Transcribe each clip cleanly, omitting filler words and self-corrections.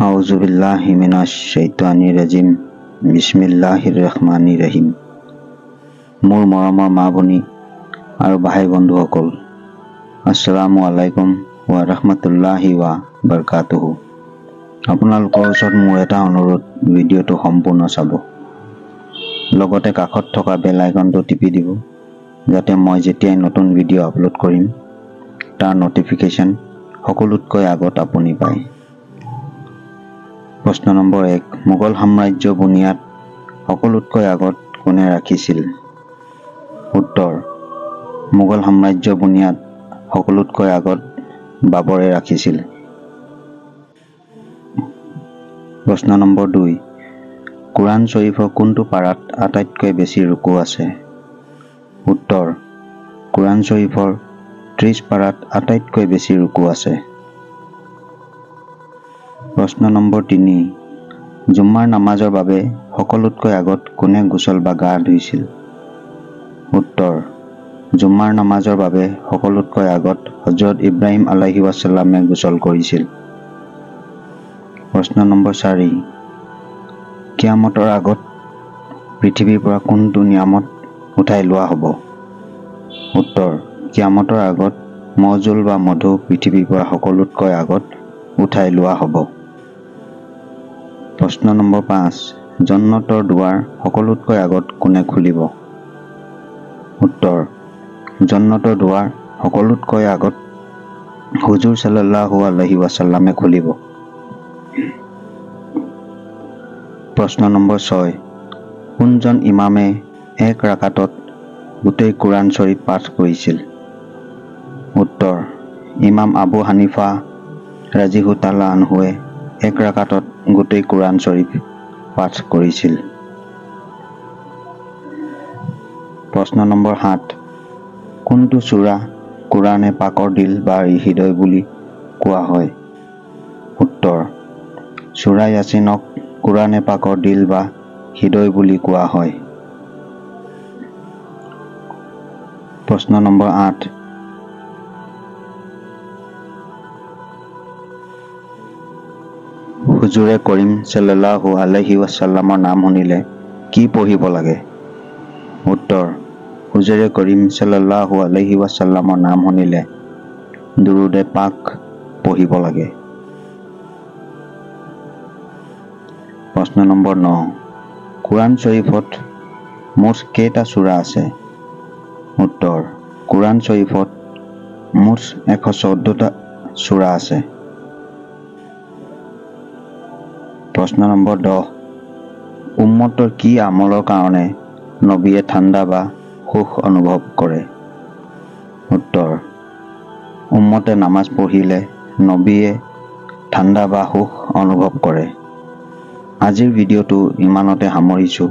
আউযুবিল্লাহি মিনাশ শাইতানিৰ ৰাজিম। বিসমিল্লাহিৰ ৰহমানিৰ ৰহিম। মোৰ মৰমৰ মা ভনী আৰু ভাই বন্ধুসকল, আসসালামু আলাইকুম ওয়া ৰাহমাতুল্লাহি ওয়া বাৰাকাতুহু। আপোনালোকৰ ওচৰত মোৰ এটা অনুৰোধ, ভিডিঅ'টো সম্পূৰ্ণ চাব, লগতে কাষত থকা বেল আইকনটো টিপি দিব, যাতে মই যেতিয়াই নতুন ভিডিঅ' আপলোড কৰিম তাৰ নটিফিকেশ্যন সকলোতকৈ আগত আপুনি পায়। প্ৰশ্ন নম্বৰ 1, মোগল সাম্ৰাজ্য বুনিয়াদ সকলোতকৈ আগত কোনে ৰাখিছিল? উত্তৰ, মোগল সাম্ৰাজ্য বুনিয়াদ সকলোতকৈ আগত বাবৰে ৰাখিছিল। প্ৰশ্ন নম্বৰ 2, কুৰাণ শ্বৰীফৰ কোনটো পাৰাত আটাইতকৈ বেছি ৰুকু আছে? উত্তৰ, কুৰাণ শ্বৰীফৰ 30 পাৰাত আটাইতকৈ বেছি ৰুকু আছে। প্ৰশ্ন নম্বৰ 3, জুম্মাৰ নামাজৰ বাবে সকলোতকৈ আগত কোনে গোসল বা গা ধুইছিল? উত্তৰ, জুম্মাৰ নামাজৰ বাবে সকলোতকৈ আগত হজৰত ইব্ৰাহিম আলাইহি ৱাছাল্লামে গোসল কৰিছিল। প্ৰশ্ন নম্বৰ 4, কিয়ামতৰ আগত পৃথিৱীৰ পৰা কোনটো নিয়ামত উঠাই লোৱা হ'ব? উত্তৰ, কিয়ামতৰ আগত মৌজুল বা মধু পৃথিৱীৰ পৰা সকলোতকৈ আগত উঠাই লোৱা হ'ব। প্ৰশ্ন নম্বৰ 5, জন্নতৰ দুৱাৰ সকলোতকৈ আগত কোনে খুলিব? উত্তৰ, জন্নতৰ দুৱাৰ সকলোতকৈ আগত হুজুৰ সাল্লাল্লাহু আলাইহি ৱাছাল্লামে খুলিব। প্ৰশ্ন নম্বৰ 6, কোনজন ইমামে এক ৰাকাতত গোটেই কুৰাণ শ্বৰীফ পাঠ কৰিছিল? উত্তৰ, ইমাম আবু হানিফা ৰাজিহু তাআলা আনহুৱে এক ৰাকাতত গোটেই কুৰাণ শ্বৰীফ পাঠ কৰিছিল। প্ৰশ্ন নম্বৰ 7, কোনটো সূৰা কুৰাণে পাকৰ দিল বা হৃদয় বুলি কোৱা হয়? উত্তৰ, সূৰা ইয়াছিনক কুৰাণে পাকৰ দিল বা হৃদয় বুলি কোৱা হয়। প্ৰশ্ন নম্বৰ 8, হুজুৰে কৰিম সাল্লাল্লাহু আলাইহি ৱাছাল্লামৰ নাম শুনিলে কি পঢ়িব লাগে? উত্তৰ, হুজুৰে কৰিম সাল্লাল্লাহু আলাইহি ৱাছাল্লামৰ নাম শুনিলে দুৰুদে পাক পঢ়িব লাগে। প্ৰশ্ন নম্বৰ 9, কুৰাণ শ্বৰীফত মুঠ কেইটা সূৰা আছে? উত্তৰ, কুৰাণ শ্বৰীফত মুঠ 114টা সূৰা আছে। প্ৰশ্ন নম্বৰ 10, উম্মতৰ কি আমলৰ কাৰণে নবীয়ে ঠাণ্ডা বা সুখ অনুভৱ কৰে? উত্তৰ, উম্মতে নামাজ পঢ়িলে নবীয়ে ঠাণ্ডা বা সুখ অনুভৱ কৰে। আজিৰ ভিডিঅ'টো ইমানতে সামৰিছোঁ।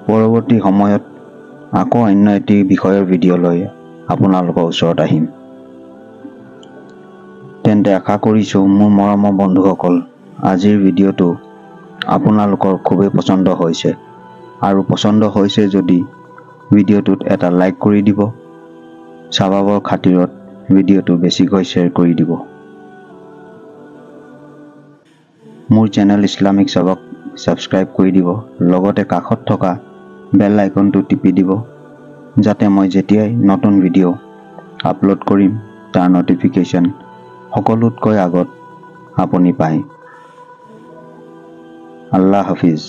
পৰৱৰ্তী সময়ত আকৌ অন্য এটি বিষয়ৰ ভিডিঅ' লৈ আপোনালোকৰ ওচৰত আহিম। তেন্তে আশা কৰিছোঁ মোৰ মৰমৰ বন্ধুসকল, আজিৰ ভিডিঅ'টো আপোনালোকৰ খুবেই পছন্দ হৈছে, আৰু পছন্দ হৈছে যদি ভিডিঅ'টোত এটা লাইক কৰি দিব, স্বভাৱৰ খাতিৰত ভিডিঅ'টো বেছিকৈ শ্বেয়াৰ কৰি দিব। মোৰ চেনেল ইছলামিক স্বভাৱক ছাবস্ক্ৰাইব কৰি দিব, লগতে কাষত থকা বেল আইকনটো টিপি দিব, যাতে মই যেতিয়াই নতুন ভিডিঅ' আপলোড কৰিম তাৰ নটিফিকেশ্যন সকলোতকৈ আগত আপুনি পায়। আল্লাহ হাফিজ।